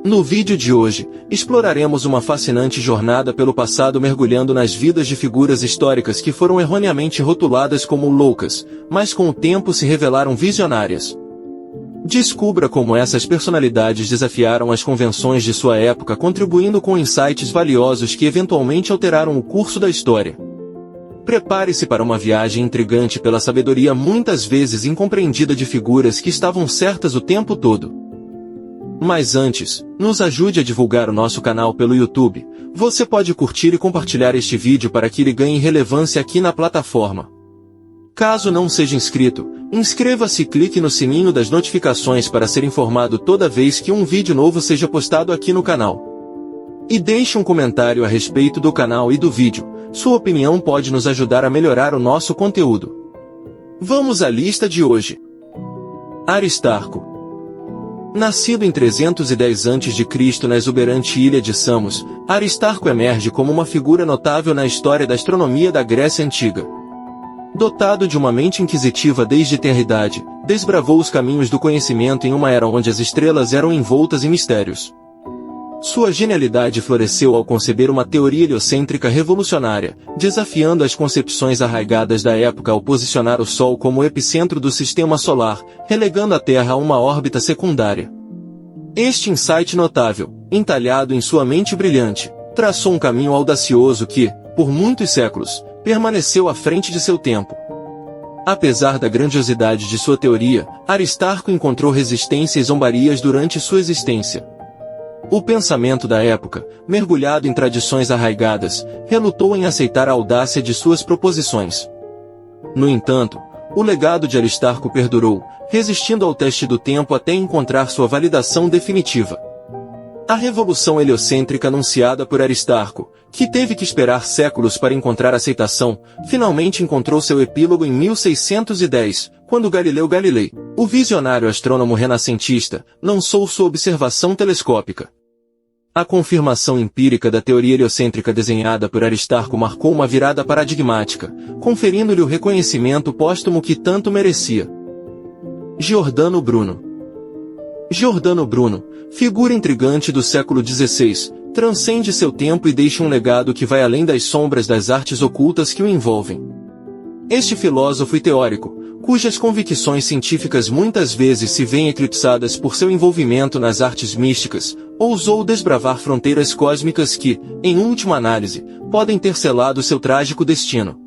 No vídeo de hoje, exploraremos uma fascinante jornada pelo passado mergulhando nas vidas de figuras históricas que foram erroneamente rotuladas como loucas, mas com o tempo se revelaram visionárias. Descubra como essas personalidades desafiaram as convenções de sua época, contribuindo com insights valiosos que eventualmente alteraram o curso da história. Prepare-se para uma viagem intrigante pela sabedoria muitas vezes incompreendida de figuras que estavam certas o tempo todo. Mas antes, nos ajude a divulgar o nosso canal pelo YouTube. Você pode curtir e compartilhar este vídeo para que ele ganhe relevância aqui na plataforma. Caso não seja inscrito, inscreva-se e clique no sininho das notificações para ser informado toda vez que um vídeo novo seja postado aqui no canal. E deixe um comentário a respeito do canal e do vídeo. Sua opinião pode nos ajudar a melhorar o nosso conteúdo. Vamos à lista de hoje. Aristarco. Nascido em 310 a.C. na exuberante ilha de Samos, Aristarco emerge como uma figura notável na história da astronomia da Grécia Antiga. Dotado de uma mente inquisitiva desde tenra idade, desbravou os caminhos do conhecimento em uma era onde as estrelas eram envoltas em mistérios. Sua genialidade floresceu ao conceber uma teoria heliocêntrica revolucionária, desafiando as concepções arraigadas da época ao posicionar o Sol como o epicentro do sistema solar, relegando a Terra a uma órbita secundária. Este insight notável, entalhado em sua mente brilhante, traçou um caminho audacioso que, por muitos séculos, permaneceu à frente de seu tempo. Apesar da grandiosidade de sua teoria, Aristarco encontrou resistência e zombarias durante sua existência. O pensamento da época, mergulhado em tradições arraigadas, relutou em aceitar a audácia de suas proposições. No entanto, o legado de Aristarco perdurou, resistindo ao teste do tempo até encontrar sua validação definitiva. A revolução heliocêntrica anunciada por Aristarco, que teve que esperar séculos para encontrar aceitação, finalmente encontrou seu epílogo em 1610, quando Galileu Galilei, o visionário astrônomo renascentista, lançou sua observação telescópica. A confirmação empírica da teoria heliocêntrica desenhada por Aristarco marcou uma virada paradigmática, conferindo-lhe o reconhecimento póstumo que tanto merecia. Giordano Bruno. Giordano Bruno, figura intrigante do século XVI, transcende seu tempo e deixa um legado que vai além das sombras das artes ocultas que o envolvem. Este filósofo e teórico, cujas convicções científicas muitas vezes se veem eclipsadas por seu envolvimento nas artes místicas, ousou desbravar fronteiras cósmicas que, em última análise, podem ter selado seu trágico destino.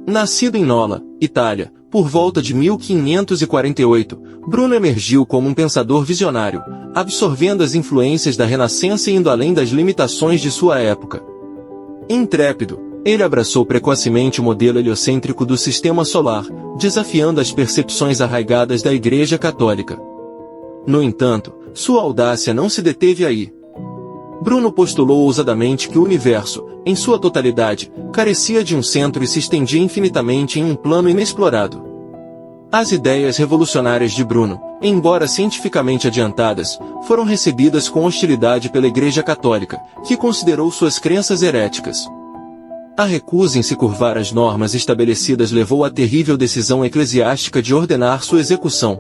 Nascido em Nola, Itália, por volta de 1548, Bruno emergiu como um pensador visionário, absorvendo as influências da Renascença e indo além das limitações de sua época. Intrépido, ele abraçou precocemente o modelo heliocêntrico do sistema solar, desafiando as percepções arraigadas da Igreja Católica. No entanto, sua audácia não se deteve aí. Bruno postulou ousadamente que o universo, em sua totalidade, carecia de um centro e se estendia infinitamente em um plano inexplorado. As ideias revolucionárias de Bruno, embora cientificamente adiantadas, foram recebidas com hostilidade pela Igreja Católica, que considerou suas crenças heréticas. A recusa em se curvar às normas estabelecidas levou à terrível decisão eclesiástica de ordenar sua execução.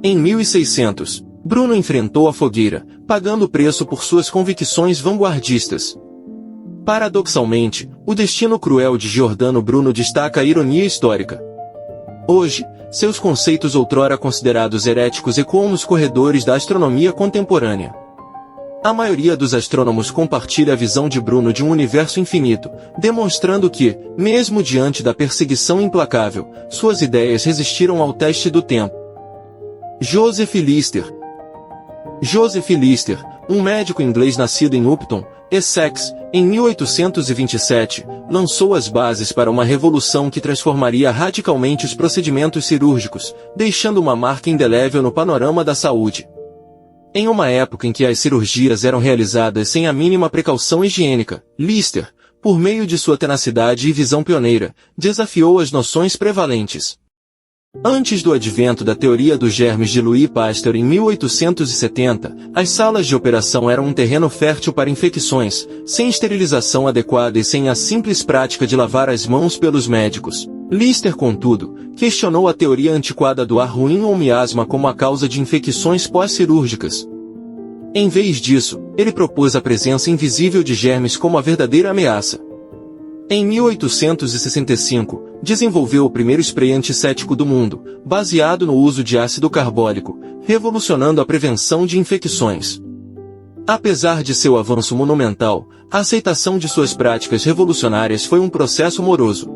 Em 1600, Bruno enfrentou a fogueira, pagando o preço por suas convicções vanguardistas. Paradoxalmente, o destino cruel de Giordano Bruno destaca a ironia histórica. Hoje, seus conceitos outrora considerados heréticos ecoam nos corredores da astronomia contemporânea. A maioria dos astrônomos compartilha a visão de Bruno de um universo infinito, demonstrando que, mesmo diante da perseguição implacável, suas ideias resistiram ao teste do tempo. Joseph Lister. Joseph Lister, um médico inglês nascido em Upton, Essex, em 1827, lançou as bases para uma revolução que transformaria radicalmente os procedimentos cirúrgicos, deixando uma marca indelével no panorama da saúde. Em uma época em que as cirurgias eram realizadas sem a mínima precaução higiênica, Lister, por meio de sua tenacidade e visão pioneira, desafiou as noções prevalentes. Antes do advento da teoria dos germes de Louis Pasteur em 1870, as salas de operação eram um terreno fértil para infecções, sem esterilização adequada e sem a simples prática de lavar as mãos pelos médicos. Lister, contudo, questionou a teoria antiquada do ar ruim ou miasma como a causa de infecções pós-cirúrgicas. Em vez disso, ele propôs a presença invisível de germes como a verdadeira ameaça. Em 1865, desenvolveu o primeiro spray antisséptico do mundo, baseado no uso de ácido carbólico, revolucionando a prevenção de infecções. Apesar de seu avanço monumental, a aceitação de suas práticas revolucionárias foi um processo moroso.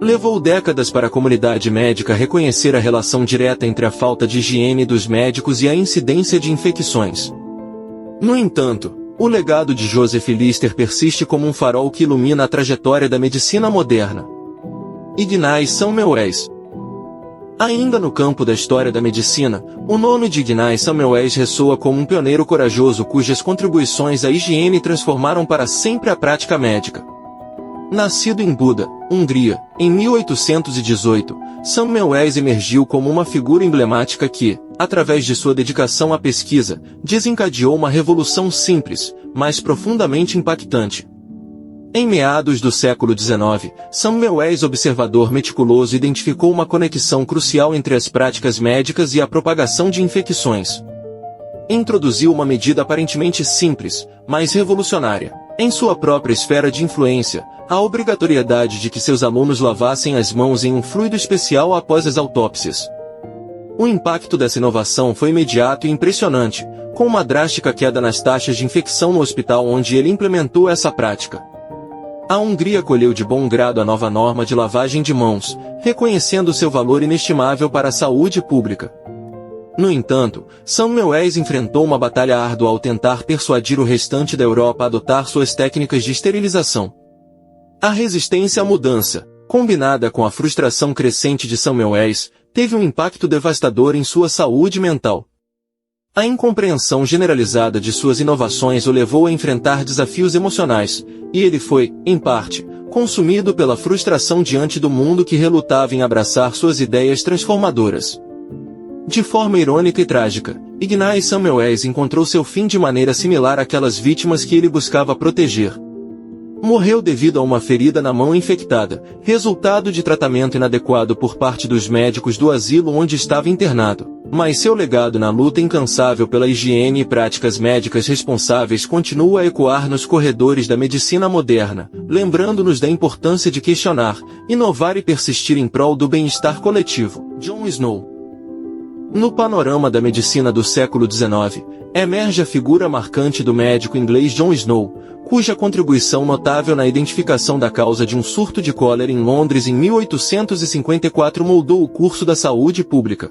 Levou décadas para a comunidade médica reconhecer a relação direta entre a falta de higiene dos médicos e a incidência de infecções. No entanto, o legado de Joseph Lister persiste como um farol que ilumina a trajetória da medicina moderna. Ignaz Semmelweis. Ainda no campo da história da medicina, o nome de Ignaz Semmelweis ressoa como um pioneiro corajoso cujas contribuições à higiene transformaram para sempre a prática médica. Nascido em Buda, Hungria, em 1818, Semmelweis emergiu como uma figura emblemática que, através de sua dedicação à pesquisa, desencadeou uma revolução simples, mas profundamente impactante. Em meados do século XIX, Semmelweis, observador meticuloso, identificou uma conexão crucial entre as práticas médicas e a propagação de infecções. Introduziu uma medida aparentemente simples, mas revolucionária. Em sua própria esfera de influência, a obrigatoriedade de que seus alunos lavassem as mãos em um fluido especial após as autópsias. O impacto dessa inovação foi imediato e impressionante, com uma drástica queda nas taxas de infecção no hospital onde ele implementou essa prática. A Hungria acolheu de bom grado a nova norma de lavagem de mãos, reconhecendo seu valor inestimável para a saúde pública. No entanto, Semmelweis enfrentou uma batalha árdua ao tentar persuadir o restante da Europa a adotar suas técnicas de esterilização. A resistência à mudança, combinada com a frustração crescente de Semmelweis, teve um impacto devastador em sua saúde mental. A incompreensão generalizada de suas inovações o levou a enfrentar desafios emocionais, e ele foi, em parte, consumido pela frustração diante do mundo que relutava em abraçar suas ideias transformadoras. De forma irônica e trágica, Ignaz Semmelweis encontrou seu fim de maneira similar àquelas vítimas que ele buscava proteger. Morreu devido a uma ferida na mão infectada, resultado de tratamento inadequado por parte dos médicos do asilo onde estava internado. Mas seu legado na luta incansável pela higiene e práticas médicas responsáveis continua a ecoar nos corredores da medicina moderna, lembrando-nos da importância de questionar, inovar e persistir em prol do bem-estar coletivo. John Snow. No panorama da medicina do século XIX, emerge a figura marcante do médico inglês John Snow, cuja contribuição notável na identificação da causa de um surto de cólera em Londres em 1854 moldou o curso da saúde pública.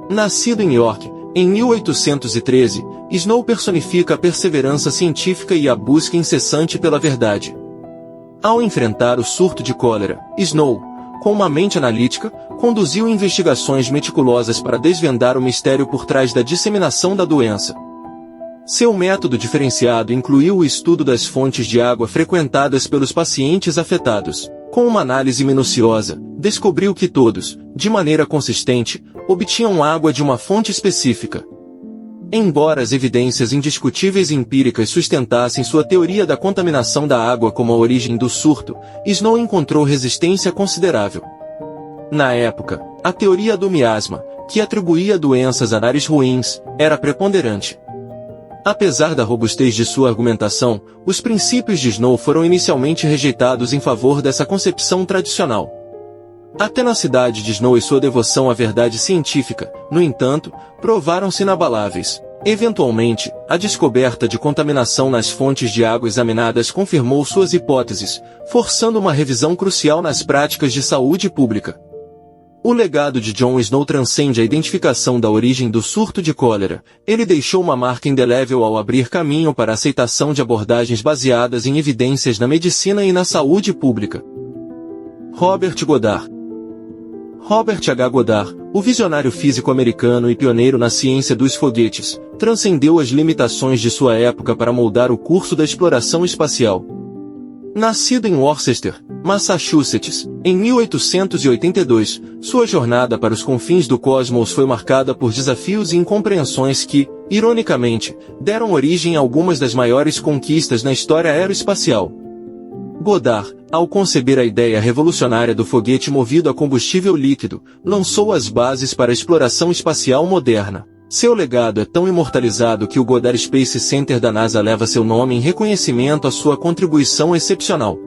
Nascido em York, em 1813, Snow personifica a perseverança científica e a busca incessante pela verdade. Ao enfrentar o surto de cólera, Snow, com uma mente analítica, conduziu investigações meticulosas para desvendar o mistério por trás da disseminação da doença. Seu método diferenciado incluiu o estudo das fontes de água frequentadas pelos pacientes afetados. Com uma análise minuciosa, descobriu que todos, de maneira consistente, obtinham água de uma fonte específica. Embora as evidências indiscutíveis e empíricas sustentassem sua teoria da contaminação da água como a origem do surto, Snow encontrou resistência considerável. Na época, a teoria do miasma, que atribuía doenças a nares ruins, era preponderante. Apesar da robustez de sua argumentação, os princípios de Snow foram inicialmente rejeitados em favor dessa concepção tradicional. A tenacidade de Snow e sua devoção à verdade científica, no entanto, provaram-se inabaláveis. Eventualmente, a descoberta de contaminação nas fontes de água examinadas confirmou suas hipóteses, forçando uma revisão crucial nas práticas de saúde pública. O legado de John Snow transcende a identificação da origem do surto de cólera. Ele deixou uma marca indelével ao abrir caminho para a aceitação de abordagens baseadas em evidências na medicina e na saúde pública. Robert Goddard. Robert H. Goddard, o visionário físico americano e pioneiro na ciência dos foguetes, transcendeu as limitações de sua época para moldar o curso da exploração espacial. Nascido em Worcester, Massachusetts, em 1882, sua jornada para os confins do cosmos foi marcada por desafios e incompreensões que, ironicamente, deram origem a algumas das maiores conquistas na história aeroespacial. Goddard, ao conceber a ideia revolucionária do foguete movido a combustível líquido, lançou as bases para a exploração espacial moderna. Seu legado é tão imortalizado que o Goddard Space Center da NASA leva seu nome em reconhecimento à sua contribuição excepcional.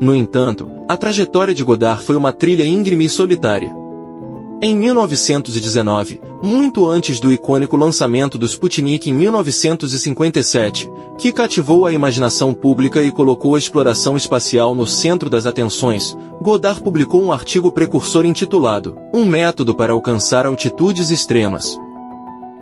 No entanto, a trajetória de Goddard foi uma trilha íngreme e solitária. Em 1919, muito antes do icônico lançamento do Sputnik em 1957, que cativou a imaginação pública e colocou a exploração espacial no centro das atenções, Goddard publicou um artigo precursor intitulado Um Método para Alcançar Altitudes Extremas.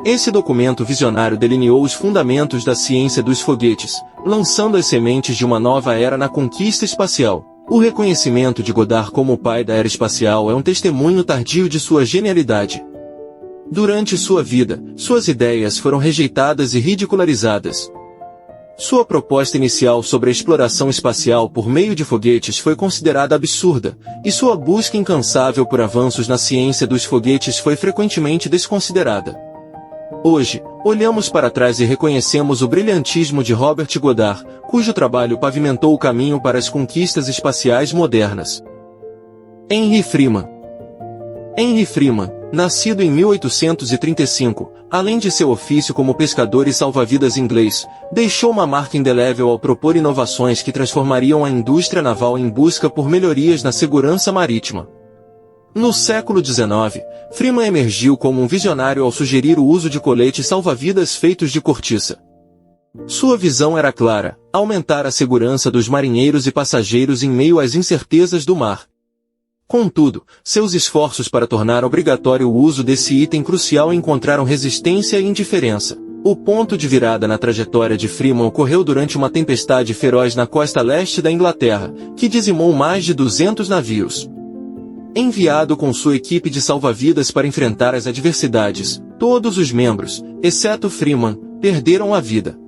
Esse documento visionário delineou os fundamentos da ciência dos foguetes, lançando as sementes de uma nova era na conquista espacial. O reconhecimento de Goddard como o pai da era espacial é um testemunho tardio de sua genialidade. Durante sua vida, suas ideias foram rejeitadas e ridicularizadas. Sua proposta inicial sobre a exploração espacial por meio de foguetes foi considerada absurda, e sua busca incansável por avanços na ciência dos foguetes foi frequentemente desconsiderada. Hoje, olhamos para trás e reconhecemos o brilhantismo de Robert Goddard, cujo trabalho pavimentou o caminho para as conquistas espaciais modernas. Henry Freeman. Henry Freeman, nascido em 1835, além de seu ofício como pescador e salva-vidas inglês, deixou uma marca indelével ao propor inovações que transformariam a indústria naval em busca por melhorias na segurança marítima. No século XIX, Freeman emergiu como um visionário ao sugerir o uso de coletes salva-vidas feitos de cortiça. Sua visão era clara: aumentar a segurança dos marinheiros e passageiros em meio às incertezas do mar. Contudo, seus esforços para tornar obrigatório o uso desse item crucial encontraram resistência e indiferença. O ponto de virada na trajetória de Freeman ocorreu durante uma tempestade feroz na costa leste da Inglaterra, que dizimou mais de 200 navios. Enviado com sua equipe de salva-vidas para enfrentar as adversidades, todos os membros, exceto Freeman, perderam a vida.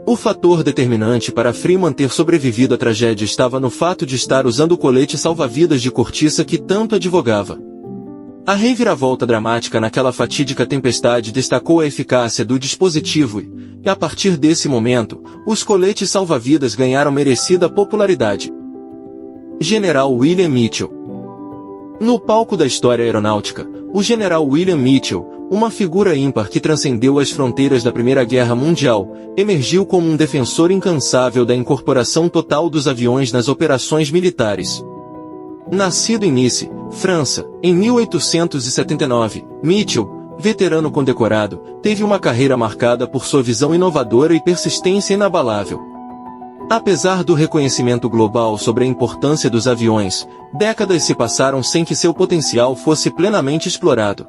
O fator determinante para Freeman ter sobrevivido à tragédia estava no fato de estar usando o colete salva-vidas de cortiça que tanto advogava. A reviravolta dramática naquela fatídica tempestade destacou a eficácia do dispositivo e, a partir desse momento, os coletes salva-vidas ganharam merecida popularidade. General William Mitchell. No palco da história aeronáutica, o general William Mitchell, uma figura ímpar que transcendeu as fronteiras da Primeira Guerra Mundial, emergiu como um defensor incansável da incorporação total dos aviões nas operações militares. Nascido em Nice, França, em 1879, Mitchell, veterano condecorado, teve uma carreira marcada por sua visão inovadora e persistência inabalável. Apesar do reconhecimento global sobre a importância dos aviões, décadas se passaram sem que seu potencial fosse plenamente explorado.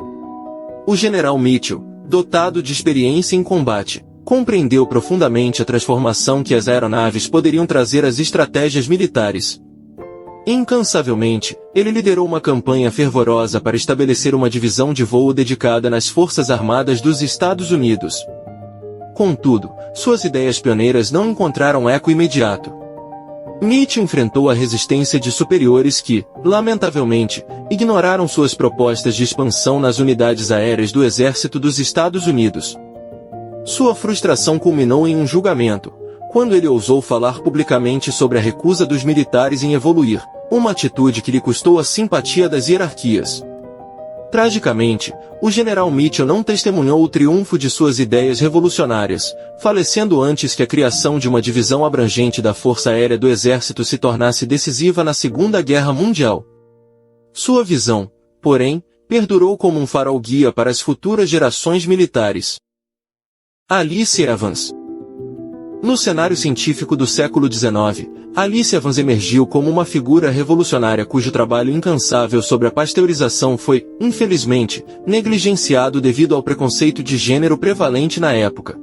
O general Mitchell, dotado de experiência em combate, compreendeu profundamente a transformação que as aeronaves poderiam trazer às estratégias militares. Incansavelmente, ele liderou uma campanha fervorosa para estabelecer uma divisão de voo dedicada nas Forças Armadas dos Estados Unidos. Contudo, suas ideias pioneiras não encontraram eco imediato. Mitchell enfrentou a resistência de superiores que, lamentavelmente, ignoraram suas propostas de expansão nas unidades aéreas do Exército dos Estados Unidos. Sua frustração culminou em um julgamento, quando ele ousou falar publicamente sobre a recusa dos militares em evoluir, uma atitude que lhe custou a simpatia das hierarquias. Tragicamente, o general Mitchell não testemunhou o triunfo de suas ideias revolucionárias, falecendo antes que a criação de uma divisão abrangente da Força Aérea do Exército se tornasse decisiva na Segunda Guerra Mundial. Sua visão, porém, perdurou como um farol-guia para as futuras gerações militares. Alice Evans. No cenário científico do século XIX, Alice Evans emergiu como uma figura revolucionária cujo trabalho incansável sobre a pasteurização foi, infelizmente, negligenciado devido ao preconceito de gênero prevalente na época.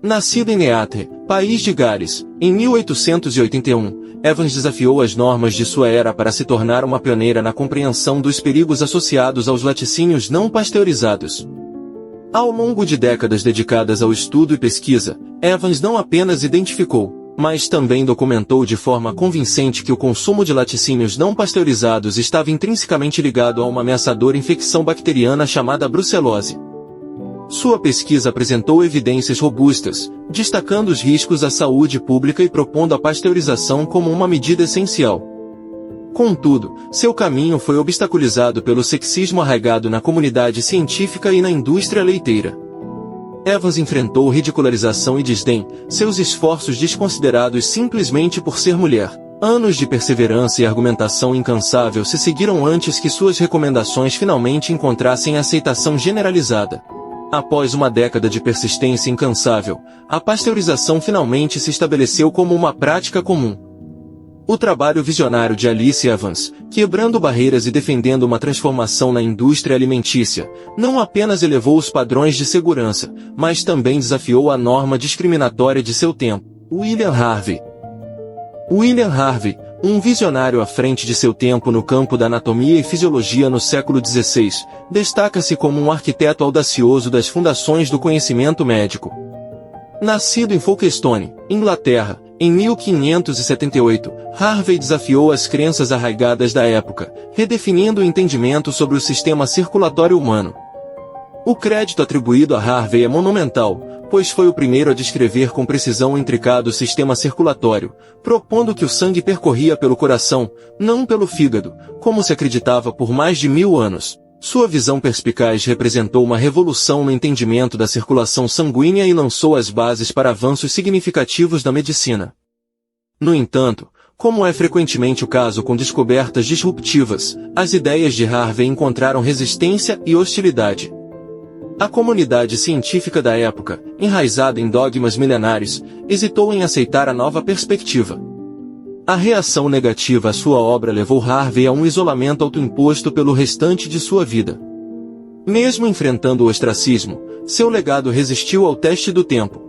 Nascida em Neath, País de Gales, em 1881, Evans desafiou as normas de sua era para se tornar uma pioneira na compreensão dos perigos associados aos laticínios não pasteurizados. Ao longo de décadas dedicadas ao estudo e pesquisa, Evans não apenas identificou, mas também documentou de forma convincente que o consumo de laticínios não pasteurizados estava intrinsecamente ligado a uma ameaçadora infecção bacteriana chamada brucelose. Sua pesquisa apresentou evidências robustas, destacando os riscos à saúde pública e propondo a pasteurização como uma medida essencial. Contudo, seu caminho foi obstaculizado pelo sexismo arraigado na comunidade científica e na indústria leiteira. Evans enfrentou ridicularização e desdém, seus esforços desconsiderados simplesmente por ser mulher. Anos de perseverança e argumentação incansável se seguiram antes que suas recomendações finalmente encontrassem aceitação generalizada. Após uma década de persistência incansável, a pasteurização finalmente se estabeleceu como uma prática comum. O trabalho visionário de Alice Evans, quebrando barreiras e defendendo uma transformação na indústria alimentícia, não apenas elevou os padrões de segurança, mas também desafiou a norma discriminatória de seu tempo. William Harvey. William Harvey, um visionário à frente de seu tempo no campo da anatomia e fisiologia no século XVI, destaca-se como um arquiteto audacioso das fundações do conhecimento médico. Nascido em Folkestone, Inglaterra, em 1578, Harvey desafiou as crenças arraigadas da época, redefinindo o entendimento sobre o sistema circulatório humano. O crédito atribuído a Harvey é monumental, pois foi o primeiro a descrever com precisão o intricado sistema circulatório, propondo que o sangue percorria pelo coração, não pelo fígado, como se acreditava por mais de 1000 anos. Sua visão perspicaz representou uma revolução no entendimento da circulação sanguínea e lançou as bases para avanços significativos da medicina. No entanto, como é frequentemente o caso com descobertas disruptivas, as ideias de Harvey encontraram resistência e hostilidade. A comunidade científica da época, enraizada em dogmas milenares, hesitou em aceitar a nova perspectiva. A reação negativa à sua obra levou Harvey a um isolamento autoimposto pelo restante de sua vida. Mesmo enfrentando o ostracismo, seu legado resistiu ao teste do tempo.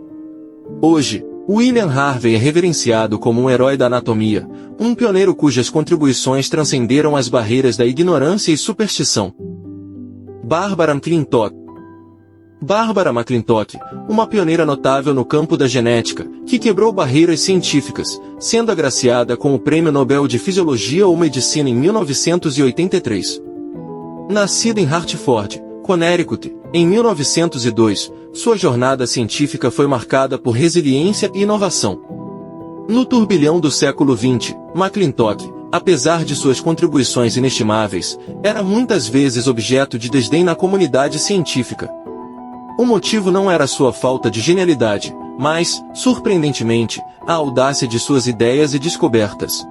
Hoje, William Harvey é reverenciado como um herói da anatomia, um pioneiro cujas contribuições transcenderam as barreiras da ignorância e superstição. Barbara McClintock. Barbara McClintock, uma pioneira notável no campo da genética, que quebrou barreiras científicas, sendo agraciada com o Prêmio Nobel de Fisiologia ou Medicina em 1983. Nascida em Hartford, Connecticut, em 1902, sua jornada científica foi marcada por resiliência e inovação. No turbilhão do século XX, McClintock, apesar de suas contribuições inestimáveis, era muitas vezes objeto de desdém na comunidade científica. O motivo não era sua falta de genialidade, mas, surpreendentemente, a audácia de suas ideias e descobertas.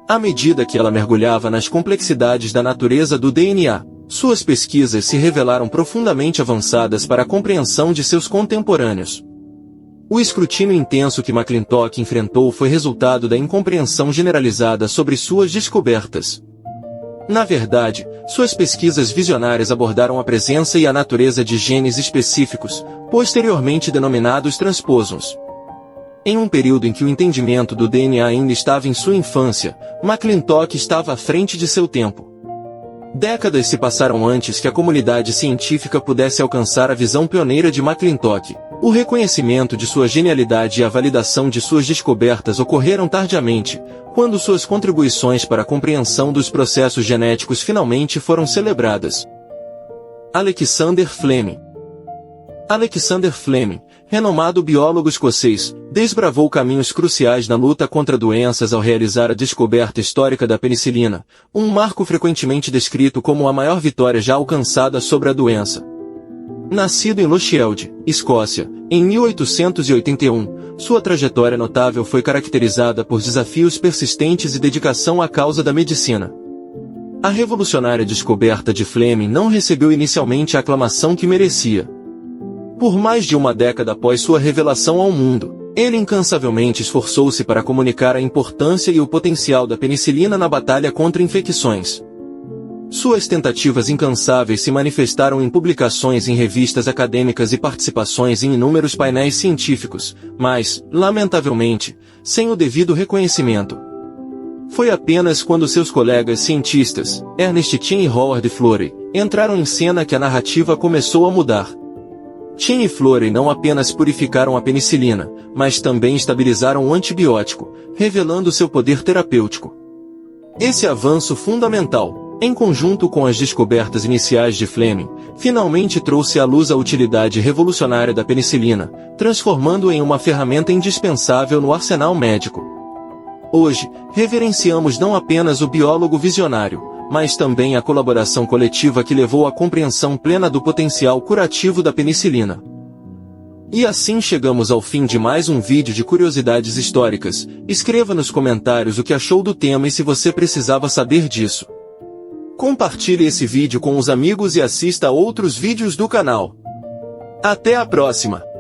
À medida que ela mergulhava nas complexidades da natureza do DNA, suas pesquisas se revelaram profundamente avançadas para a compreensão de seus contemporâneos. O escrutínio intenso que McClintock enfrentou foi resultado da incompreensão generalizada sobre suas descobertas. Na verdade, suas pesquisas visionárias abordaram a presença e a natureza de genes específicos, posteriormente denominados transposons. Em um período em que o entendimento do DNA ainda estava em sua infância, McClintock estava à frente de seu tempo. Décadas se passaram antes que a comunidade científica pudesse alcançar a visão pioneira de McClintock. O reconhecimento de sua genialidade e a validação de suas descobertas ocorreram tardiamente, quando suas contribuições para a compreensão dos processos genéticos finalmente foram celebradas. Alexander Fleming. Alexander Fleming, renomado biólogo escocês, desbravou caminhos cruciais na luta contra doenças ao realizar a descoberta histórica da penicilina, um marco frequentemente descrito como a maior vitória já alcançada sobre a doença. Nascido em Lochielde, Escócia, em 1881, sua trajetória notável foi caracterizada por desafios persistentes e dedicação à causa da medicina. A revolucionária descoberta de Fleming não recebeu inicialmente a aclamação que merecia. Por mais de uma década após sua revelação ao mundo, ele incansavelmente esforçou-se para comunicar a importância e o potencial da penicilina na batalha contra infecções. Suas tentativas incansáveis se manifestaram em publicações em revistas acadêmicas e participações em inúmeros painéis científicos, mas, lamentavelmente, sem o devido reconhecimento. Foi apenas quando seus colegas cientistas, Ernest Chin e Howard Florey, entraram em cena que a narrativa começou a mudar. Chin e Florey não apenas purificaram a penicilina, mas também estabilizaram o antibiótico, revelando seu poder terapêutico. Esse avanço fundamental, em conjunto com as descobertas iniciais de Fleming, finalmente trouxe à luz a utilidade revolucionária da penicilina, transformando-a em uma ferramenta indispensável no arsenal médico. Hoje, reverenciamos não apenas o biólogo visionário, mas também a colaboração coletiva que levou à compreensão plena do potencial curativo da penicilina. E assim chegamos ao fim de mais um vídeo de curiosidades históricas. Escreva nos comentários o que achou do tema e se você precisava saber disso. Compartilhe esse vídeo com os amigos e assista a outros vídeos do canal. Até a próxima!